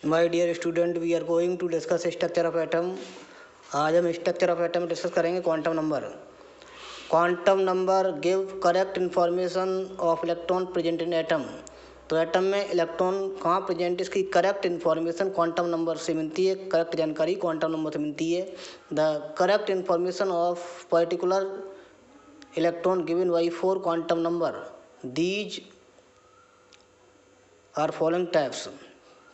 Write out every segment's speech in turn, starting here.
My dear student, we are going to discuss structure of atom. आज हम structure of atom discuss करेंगे। Quantum number. Quantum number give correct information of electron present in atom. तो atom में electron कहाँ present, इसकी correct information quantum number से मिलती है। करेक्ट जानकारी क्वांटम नंबर से मिलती है। The correct information of particular electron given by 4 quantum number. These are following types.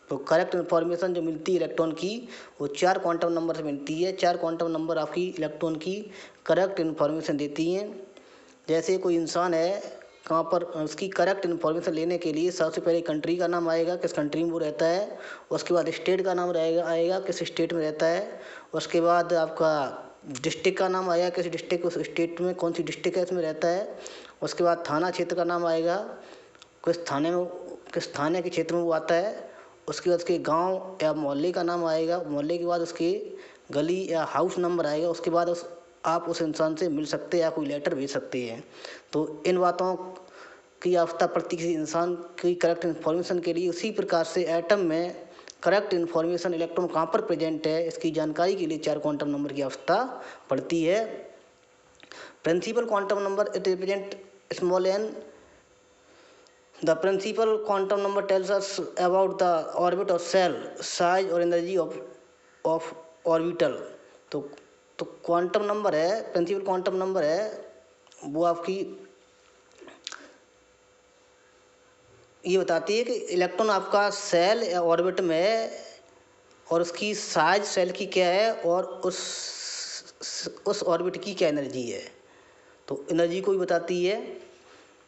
तो करेक्ट इन्फॉर्मेशन जो मिलती है इलेक्ट्रॉन की, वो 4 क्वांटम नंबर से मिलती है। 4 क्वांटम नंबर आपकी इलेक्ट्रॉन की करेक्ट इन्फॉर्मेशन देती हैं। जैसे कोई इंसान है, कहाँ पर, उसकी करेक्ट इन्फॉर्मेशन लेने के लिए सबसे पहले कंट्री का नाम आएगा, किस कंट्री में वो रहता है। उसके बाद स्टेट का नाम आएगा, किस स्टेट में रहता है। उसके बाद आपका डिस्ट्रिक्ट का नाम आएगा, किस डिस्ट्रिक्ट, उस स्टेट में कौन सी डिस्ट्रिक्ट है, इसमें रहता है। उसके बाद थाना क्षेत्र का नाम आएगा, किस थाने के क्षेत्र में वो आता है। उसके बाद उसके गांव या मोहल्ले का नाम आएगा। मोहल्ले के बाद उसके गली या हाउस नंबर आएगा। उसके बाद आप उस इंसान से मिल सकते हैं या कोई लेटर भेज सकते हैं। तो इन बातों की आवश्यकता पड़ती किसी इंसान की करेक्ट इन्फॉर्मेशन के लिए। उसी प्रकार से एटम में करेक्ट इन्फॉर्मेशन, इलेक्ट्रॉन कहाँ पर प्रेजेंट है, इसकी जानकारी के लिए 4 क्वांटम नंबर की आवश्यकता पड़ती है। Principal quantum number it represent small n. The principal quantum number tells us about the orbit of cell, size और energy of orbital। तो क्वांटम नंबर है, प्रिंसिपल क्वांटम नंबर है, वो आपकी ये बताती है कि इलेक्ट्रॉन आपका सेल या ऑर्बिट में है और उसकी साइज सेल की क्या है और उस ऑर्बिट की क्या एनर्जी है। तो एनर्जी को भी बताती है।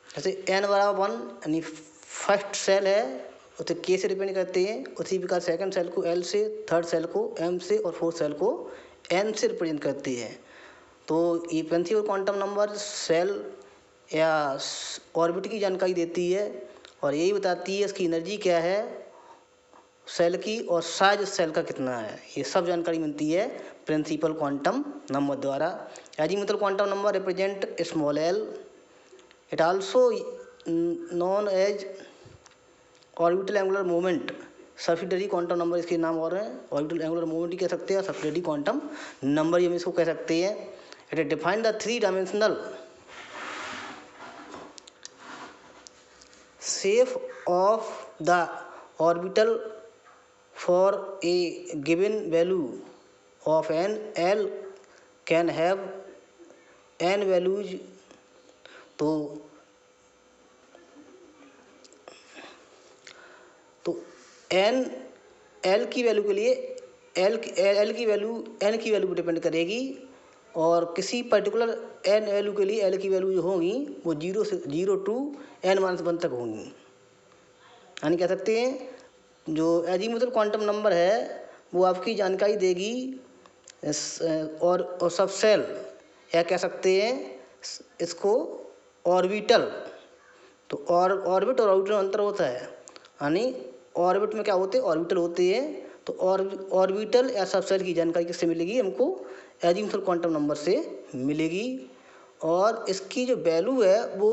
जैसे n=1 यानी फर्स्ट सेल है, उसे k से डिपेंड करते हैं। उसी प्रकार सेकंड सेल को l से, थर्ड सेल को m से और फोर्थ सेल को n से रिप्रेजेंट करती है। तो ये प्रिंसिपल क्वांटम नंबर सेल या ऑर्बिट की जानकारी देती है और यही बताती है इसकी एनर्जी क्या है सेल की और साइज सेल का कितना है। ये सब जानकारी मिलती है प्रिंसिपल क्वांटम नंबर द्वारा। Azimuthal quantum number represent small L. It also known as orbital angular moment। Subsidiary quantum number इसके नाम और हैं। ऑर्बिटल एंगुलर मोमेंट ही कह सकते हैं, सब्सिडरी क्वांटम नंबर हम इसको कह सकते हैं। It define the 3 dimensional shape of the orbital for a given value of n l can have n values. तो एल की वैल्यू के लिए एल की वैल्यू एन की वैल्यू पर डिपेंड करेगी और किसी पर्टिकुलर एन वैल्यू के लिए एल की वैल्यू जो होंगी वो 0 टू n-1 तक होंगी। यानी कह सकते हैं जो एजीमुथल क्वांटम नंबर है वो आपकी जानकारी देगी और सब सेल, या कह सकते हैं इसको ऑर्बिटल। तो ऑर्बिट और ऑर्बिटल में अंतर होता है। यानी ऑर्बिट में क्या होते हैं, ऑर्बिटल होते हैं। तो ऑर्बिटल या सबसेल की जानकारी किससे मिलेगी, हमको एजीमुथल क्वांटम नंबर से मिलेगी। और इसकी जो वैल्यू है वो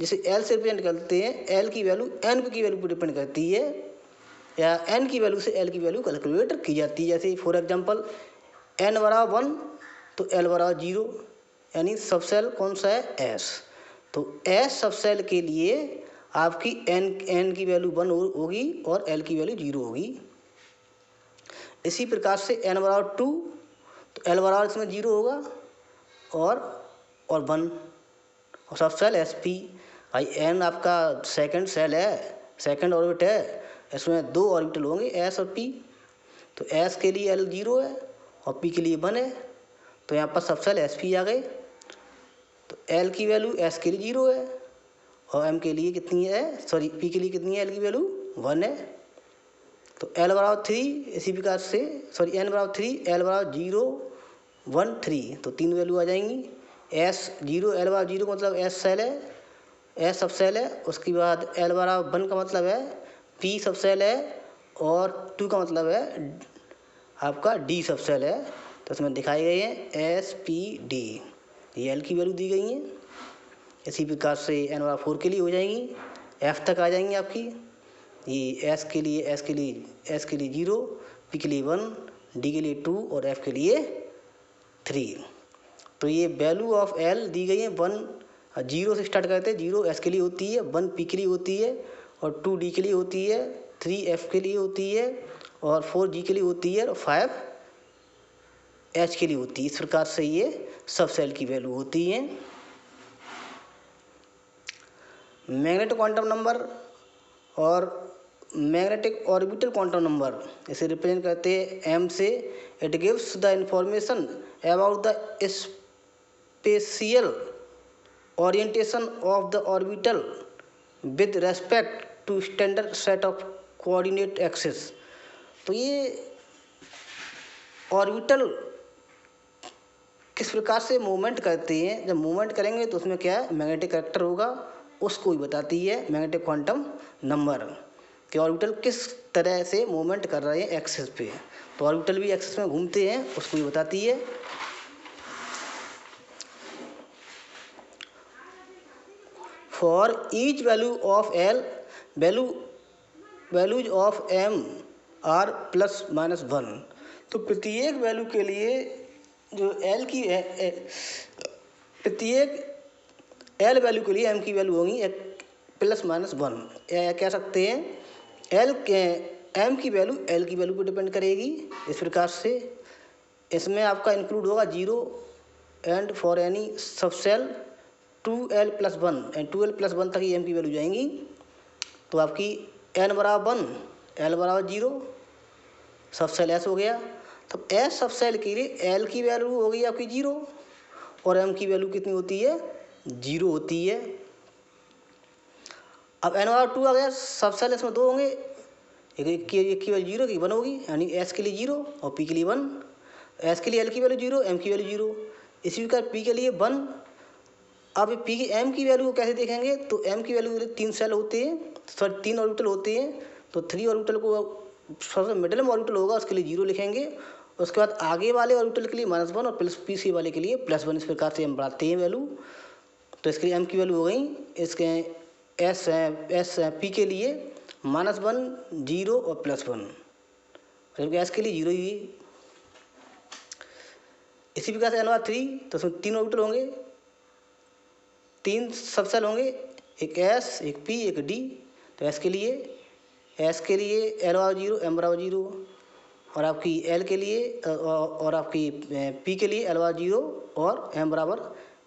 जैसे एल से रिप्रेजेंट करते हैं, एल की वैल्यू एन की वैल्यू पर डिपेंड करती है या एन की वैल्यू से एल की वैल्यू कैलकुलेट की जाती है। जैसे फॉर एग्जांपल n=1 तो l=0, यानी सबसेल कौन सा है, एस। तो एस सबसेल के लिए आपकी एन की वैल्यू 1 होगी और एल की वैल्यू 0 होगी। इसी प्रकार से n=2 तो l इसमें 0 होगा और 1 और सब सेल एस पी। भाई एन आपका सेकंड सेल है, सेकंड ऑर्बिट है, इसमें 2 ऑर्बिटल होंगे एस और पी। तो एस के लिए l 0 है और पी के लिए 1 है। तो यहाँ पर सब सेल एस पी आ गए। तो एल की वैल्यू एस के लिए 0 है और एम के लिए कितनी है, सॉरी पी के लिए कितनी है, एल की वैल्यू 1 है। तो l=3 इसी प्रकार से, सॉरी n=3 l=0 1 3 तो 3 वैल्यू आ जाएंगी। s0 l=0 का मतलब एस सेल है, एस सब सेल है। उसके बाद l=1 का मतलब है पी सब सेल है और 2 का मतलब है आपका डी सब सेल है। तो इसमें दिखाए गए हैं एस पी डी, ये एल की वैल्यू दी गई हैं। इसी प्रकार से n/4 के लिए हो जाएंगी, एफ तक आ जाएंगी आपकी। ये एस के लिए 0, पी के लिए 1, डी के लिए 2 और एफ के लिए 3। तो ये वैल्यू ऑफ एल दी गई है 1 0 से स्टार्ट करते हैं। 0 एस के लिए होती है, 1 पी के लिए होती है और 2 डी के लिए होती है, 3 एफ के लिए होती है और 4 जी के लिए होती है और 5 एच के लिए होती है। इस प्रकार से ये सब सेल की वैल्यू होती है। मैग्नेटिक क्वांटम नंबर और मैग्नेटिक ऑर्बिटल क्वांटम नंबर इसे रिप्रेजेंट करते हैं एम से। It gives the information about the spatial orientation of the orbital with respect to standard set of coordinate axis. तो ये ऑर्बिटल किस प्रकार से मूवमेंट करते हैं, जब मूवमेंट करेंगे तो उसमें क्या है मैग्नेटिक कैरेक्टर होगा, उसको भी बताती है मैग्नेटिक क्वांटम नंबर कि ऑर्बिटल किस तरह से मूवमेंट कर रहे हैं एक्सिस पे। तो ऑर्बिटल भी एक्सिस में घूमते हैं, उसको भी बताती है। For each value of l values of m are plus minus 1। तो प्रत्येक वैल्यू के लिए जो एल की है, प्रत्येक एल वैल्यू के लिए एम की वैल्यू होगी प्लस माइनस 1। या कह सकते हैं एम की वैल्यू एल की वैल्यू पर डिपेंड करेगी। इस प्रकार से इसमें आपका इंक्लूड होगा 0 एंड फॉर एनी सब सेल 2l + 1 एंड 2l + 1 तक ही एम की वैल्यू जाएंगी। तो आपकी n बराबर 1, l बराबर 0, सब सेल एस हो गया। तब एस सब सेल के लिए एल की वैल्यू हो गई आपकी 0 और एम की वैल्यू कितनी होती है 0 होती है। अब n बराबर 2 आ गया, सब सेल इसमें 2 होंगे, एक की वैल्यू 0 की 1 होगी, यानी एस के लिए 0 और पी के लिए 1। एस के लिए एल की वैल्यू 0, एम की वैल्यू 0, इसी प्रकार पी के लिए 1। अब पी की एम की वैल्यू को कैसे देखेंगे, तो एम की वैल्यू 3 सेल होते हैं, सॉरी 3 ऑर्बिटल होते हैं। तो 3 ऑर्बिटल को सबसे मिडिल में ऑर्बिटल होगा उसके लिए 0 लिखेंगे, उसके बाद आगे वाले ऑर्बिटल के लिए -1 और प्लस पी सी वाले के लिए +1। इस प्रकार से हम बढ़ाते हैं वैल्यू। तो इसके लिए एम की वैल्यू हो गई, इसके एस पी के लिए -1, 0 और +1, जबकि एस के लिए 0 ही। इसी प्रकार से n 3, तो उसमें 3 ऑर्बिटल होंगे, 3 सब सेल होंगे, एक एस, एक पी, एक डी। तो एस के लिए l बराबर 0, m बराबर 0 और आपकी एल के लिए और आपकी पी के लिए l बराबर 0 और m बराबर,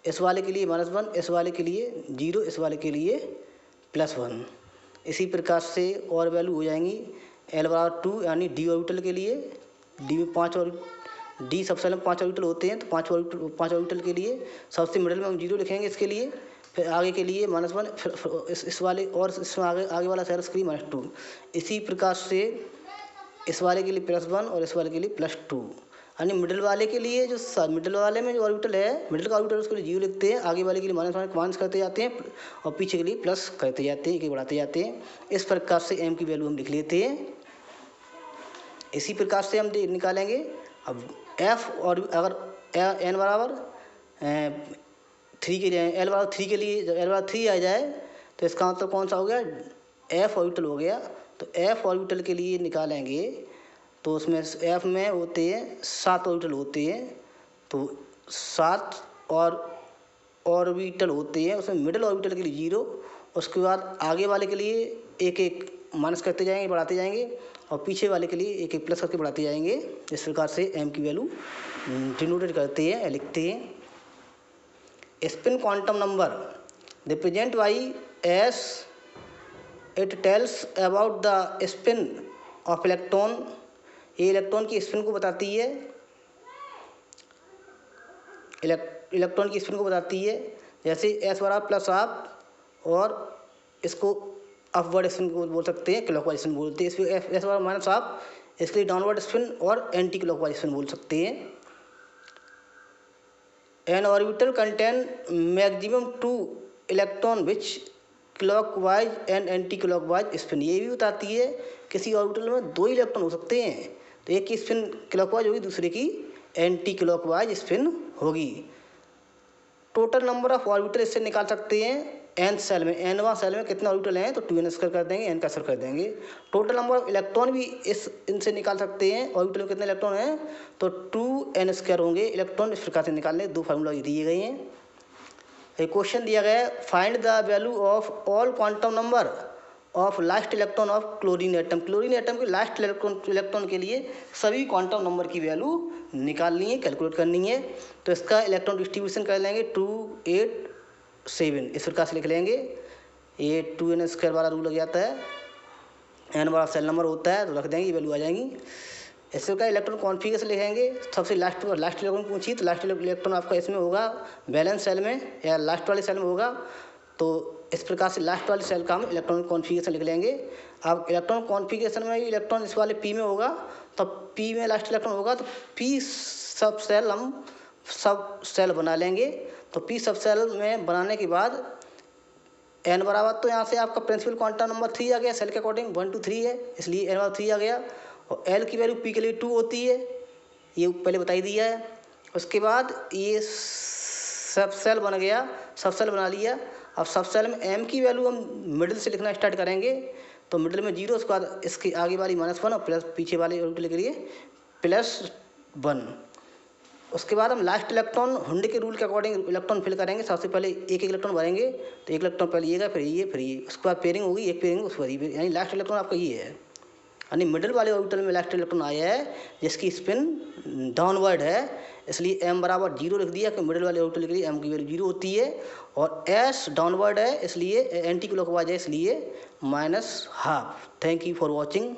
इस वाले के लिए -1, इस वाले के लिए 0, इस वाले के लिए +1। इसी प्रकार से और वैल्यू हो जाएंगी l बराबर 2, यानी डी ऑर्बिटल के लिए, डी में 5 और डी सब सेल में 5 ऑर्बिटल होते हैं। तो 5 ऑर्बिटल के लिए सबसे मिडिल में हम 0 लिखेंगे इसके लिए, फिर आगे के लिए -1, फिर इस वाले और इसमें आगे वाला सेल इसके लिए -2। इसी प्रकार से इस वाले के लिए +1 और इस वाले के लिए +2, यानी मिडिल वाले के लिए जो मिडिल वाले में जो ऑर्बिटल है, मिडिल का ऑर्बिटल उसके लिए 0 लिखते हैं, आगे वाले के लिए माइनस करते जाते हैं और पीछे के लिए प्लस करते जाते हैं, एक बढ़ाते जाते हैं। इस प्रकार से एम की वैल्यू हम लिख लेते हैं। इसी प्रकार से हम निकालेंगे अब एफ, और अगर एन बराबर 3 के लिए, एल बराबर 3 के लिए, जब एल बराबर 3 आ जाए तो इसका मतलब कौन सा हो गया, एफ ऑर्बिटल हो गया। तो एफ ऑर्बिटल के लिए निकालेंगे तो उसमें एफ में होते हैं 7 ऑर्बिटल होते हैं। तो 7 और ऑर्बिटल होते हैं, उसमें मिडिल ऑर्बिटल के लिए 0, उसके बाद आगे वाले के लिए एक एक माइनस करते जाएंगे, बढ़ाते जाएंगे और पीछे वाले के लिए एक एक प्लस करके बढ़ाते जाएंगे। इस प्रकार से एम की वैल्यू डिनोटेड करते हैं, लिखते हैं। Spin quantum number represent by S, it tells about the spin off electron. ये इलेक्ट्रॉन की स्पिन को बताती है, इलेक्ट्रॉन की स्पिन को बताती है। जैसे एस बराबर +हाफ, और इसको अपवर्ड स्पिन को बोल सकते हैं, क्लॉकवाइज स्पिन बोलते हैं। इसमें एस बराबर -हाफ, इसके लिए डाउनवर्ड स्पिन और एंटी क्लॉकवाइज स्पिन बोल सकते हैं। N orbital contain maximum 2 electron which clockwise and anti clockwise spin. ये भी बताती है किसी ऑर्बिटल में 2 इलेक्ट्रॉन हो सकते हैं, तो एक की स्पिन क्लॉकवाइज होगी, दूसरे की एंटी क्लॉकवाइज स्पिन होगी। टोटल नंबर ऑफ ऑर्बिटल इससे निकाल सकते हैं, एन सेल में, एनवा सेल में कितना ऑर्बिटल हैं, तो 2n स्क्वायर कर देंगे, n कैंसिल कर देंगे। टोटल नंबर ऑफ इलेक्ट्रॉन भी इनसे निकाल सकते हैं, ऑर्बिटल में कितने इलेक्ट्रॉन हैं, तो 2n स्क्वायर होंगे इलेक्ट्रॉन। इस प्रकार से निकालने 2 फार्मूला दिए गए हैं। एक क्वेश्चन दिया गया है, find the value of all quantum number of last electron of chlorine atom. Chlorine atom के लास्ट इलेक्ट्रॉन के लिए सभी क्वांटम नंबर की वैल्यू निकालनी है, कैलकुलेट करनी है। तो इसका इलेक्ट्रॉन डिस्ट्रीब्यूशन कर लेंगे 2, 8, 7 इस प्रकार से लिख लेंगे। ये 2n स्क्वायर वाला रूल लग जाता है, n वाला सेल नंबर होता है, तो रख देंगे, ये वैल्यू आ जाएंगी। इससे का इलेक्ट्रॉन कॉन्फ़िगरेशन लिखेंगे। सबसे लास्ट इलेक्ट्रॉन पूछिए, तो लास्ट इलेक्ट्रॉन आपका इसमें होगा बैलेंस सेल में या लास्ट वाले सेल में होगा। तो इस प्रकार से लास्ट वाले सेल का हम इलेक्ट्रॉन कॉन्फ़िगरेशन लिख लेंगे। अब इलेक्ट्रॉन कॉन्फ़िगरेशन में इलेक्ट्रॉन इस वाले p में होगा, तो p में लास्ट इलेक्ट्रॉन होगा, तो p सब सेल हम सब सेल बना लेंगे। तो p सब सेल में बनाने के बाद n बराबर, तो यहाँ से आपका प्रिंसिपल क्वांटम नंबर 3 आ गया, सेल के अकॉर्डिंग 1 2 3 है, इसलिए n बराबर 3 आ गया। और l की वैल्यू p के लिए 2 होती है, ये पहले बता ही दिया है। उसके बाद ये सब सेल बन गया, सब सेल बना लिया। अब सब सेल में m की वैल्यू हम मिडिल से लिखना स्टार्ट करेंगे, तो मिडिल में 0, उसके बाद इसकी आगे वाली -1 और प्लस पीछे वाले ऑर्बिटल के लिए +1। उसके बाद हम लास्ट इलेक्ट्रॉन हुंड के रूल के अकॉर्डिंग इलेक्ट्रॉन फिल करेंगे। सबसे पहले एक इलेक्ट्रॉन भरेंगे, तो एक इलेक्ट्रॉन पहले ये, फिर ये, फिर ये, उसके बाद पेयरिंग होगी, एक पेयरिंग उसके बाद ये, यानी लास्ट इलेक्ट्रॉन आपका ये है। यानी मिडिल वाले ऑर्बिटल में लास्ट इलेक्ट्रॉन आया है जिसकी स्पिन डाउनवर्ड है, इसलिए m बराबर 0 लिख दिया कि मिडिल वाले ऑर्बिटल के लिए m की वैल्यू 0 होती है। और s डाउनवर्ड है, इसलिए एंटी क्लॉकवाइज है, इसलिए -12। Thank you for watching.